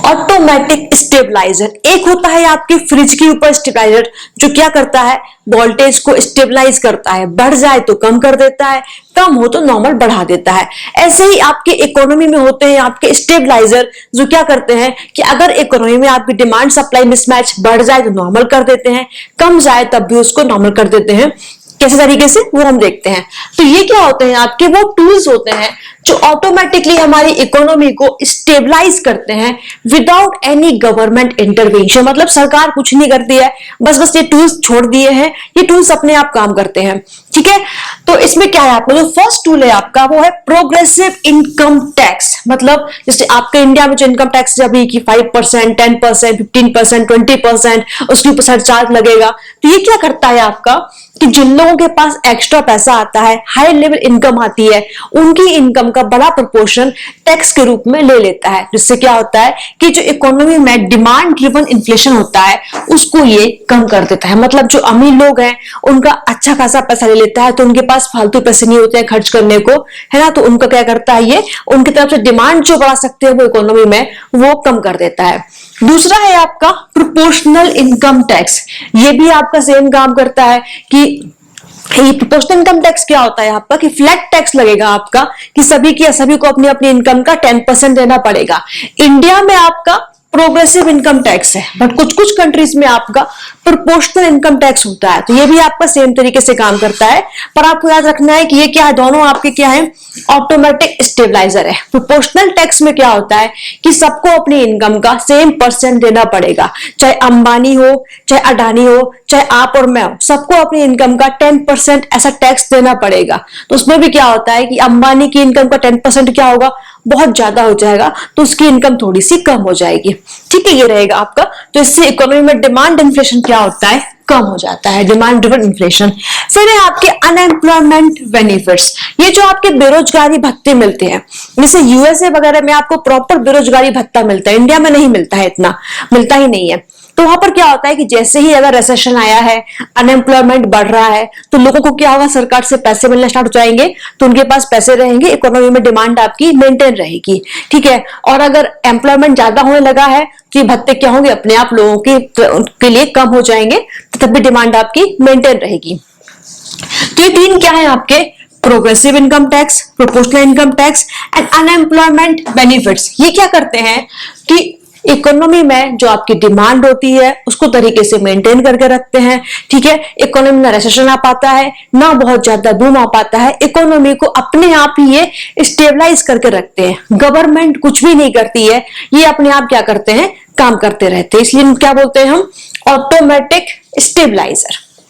Automatic stabiliser, एक होता है आपके फ्रिज के ऊपर स्टेबलाइजर जो क्या करता है, वोल्टेज को स्टेबलाइज करता है, बढ़ जाए तो कम कर देता है, कम हो तो नॉर्मल बढ़ा देता है। ऐसे ही आपके इकोनॉमी में होते हैं आपके स्टेबलाइजर जो क्या करते हैं कि अगर इकोनॉमी में आपकी डिमांड सप्लाई मिसमैच बढ़ जाए तो नॉर्मल कर देते हैं, कम जाए तब भी उसको नॉर्मल कर देते हैं। कैसे तरीके से वो हम देखते हैं। तो ये क्या होते हैं आपके वो टूल्स होते हैं जो ऑटोमेटिकली हमारी इकोनॉमी को स्टेबलाइज करते हैं विदाउट एनी गवर्नमेंट इंटरवेंशन। मतलब सरकार कुछ नहीं करती है, बस ये टूल्स छोड़ दिए हैं, ये टूल्स अपने आप काम करते हैं। ठीक है, तो इसमें क्या है आपका जो फर्स्ट टूल है आपका वो है प्रोग्रेसिव इनकम टैक्स। मतलब जैसे आपके इंडिया में जो इनकम टैक्स अभी की 5%, 10%, 15%, 20%, उसके ऊपर सरचार्ज लगेगा। तो ये क्या करता है आपका कि जिन लोगों के पास एक्स्ट्रा पैसा आता है, हाई लेवल इनकम आती है, उनकी इनकम का बड़ा प्रोपोर्शन टैक्स के रूप में ले लेता है, जिससे क्या होता है कि जो इकोनॉमी में डिमांड ड्रिवन इन्फ्लेशन होता है उसको ये कम कर देता है। मतलब जो अमीर लोग हैं उनका अच्छा खासा पैसा ले लेता है तो उनके पास फालतू पैसे नहीं होते हैं खर्च करने को, है ना। तो उनका क्या करता है ये उनकी तरफ से डिमांड जो बढ़ा सकते हैं वो इकोनॉमी में वो कम कर देता है। दूसरा है आपका प्रोपोर्शनल इनकम टैक्स। ये भी आपका सेम काम करता है कि ये प्रोपोर्शनल इनकम टैक्स क्या होता है आपका कि फ्लैट टैक्स लगेगा आपका कि सभी को अपनी अपनी इनकम का 10% देना पड़ेगा। इंडिया में आपका प्रोग्रेसिव इनकम टैक्स है, बट कुछ कुछ कंट्रीज में आपका प्रोपोर्शनल इनकम टैक्स होता है। तो ये भी आपका सेम तरीके से काम करता है, पर आपको याद रखना है कि ये क्या है, दोनों आपके क्या है, ऑटोमेटिक स्टेबलाइजर है। प्रोपोर्शनल टैक्स में क्या होता है कि सबको अपनी इनकम का सेम परसेंट देना पड़ेगा, चाहे अंबानी हो, चाहे अडानी हो, चाहे आप और मैं हो, सबको अपनी इनकम का 10% ऐसा टैक्स देना पड़ेगा। तो उसमें भी क्या होता है कि अंबानी की इनकम का 10% क्या होगा, बहुत ज्यादा हो जाएगा, तो उसकी इनकम थोड़ी सी कम हो जाएगी। ठीक है, ये रहेगा आपका। तो इससे इकोनॉमी में डिमांड इन्फ्लेशन क्या होता है, कम हो जाता है, डिमांड ड्रिवन इन्फ्लेशन। फिर है आपके अनएम्प्लॉयमेंट बेनिफिट्स। ये जो आपके बेरोजगारी भत्ते मिलते हैं, जैसे यूएसए वगैरह में आपको प्रॉपर बेरोजगारी भत्ता मिलता है, इंडिया में नहीं मिलता है, इतना मिलता ही नहीं है। तो वहां पर क्या होता है कि जैसे ही अगर रिसेशन आया है, अनएम्प्लॉयमेंट बढ़ रहा है, तो लोगों को क्या होगा, सरकार से पैसे मिलना स्टार्ट हो जाएंगे, तो उनके पास पैसे रहेंगे, इकोनॉमी में डिमांड आपकी मेंटेन रहेगी। ठीक है, और अगर एम्प्लॉयमेंट ज्यादा होने लगा है तो ये भत्ते क्या होंगे, अपने आप लोगों के लिए कम हो जाएंगे, तो तब भी डिमांड आपकी मेंटेन रहेगी। तो ये तीन क्या है आपके, progressive income tax, proportional income tax and unemployment benefits. ये क्या करते हैं कि इकोनॉमी में जो आपकी डिमांड होती है उसको तरीके से मेंटेन करके रखते हैं। ठीक है, इकोनॉमी में ना रिसेशन आ पाता है, ना बहुत ज्यादा बूम आ पाता है, इकोनॉमी को अपने आप ही ये स्टेबलाइज करके रखते हैं। गवर्नमेंट कुछ भी नहीं करती है, ये अपने आप क्या करते हैं, काम करते रहते हैं। इसलिए क्या बोलते हैं हम, ऑटोमेटिक स्टेबलाइजर।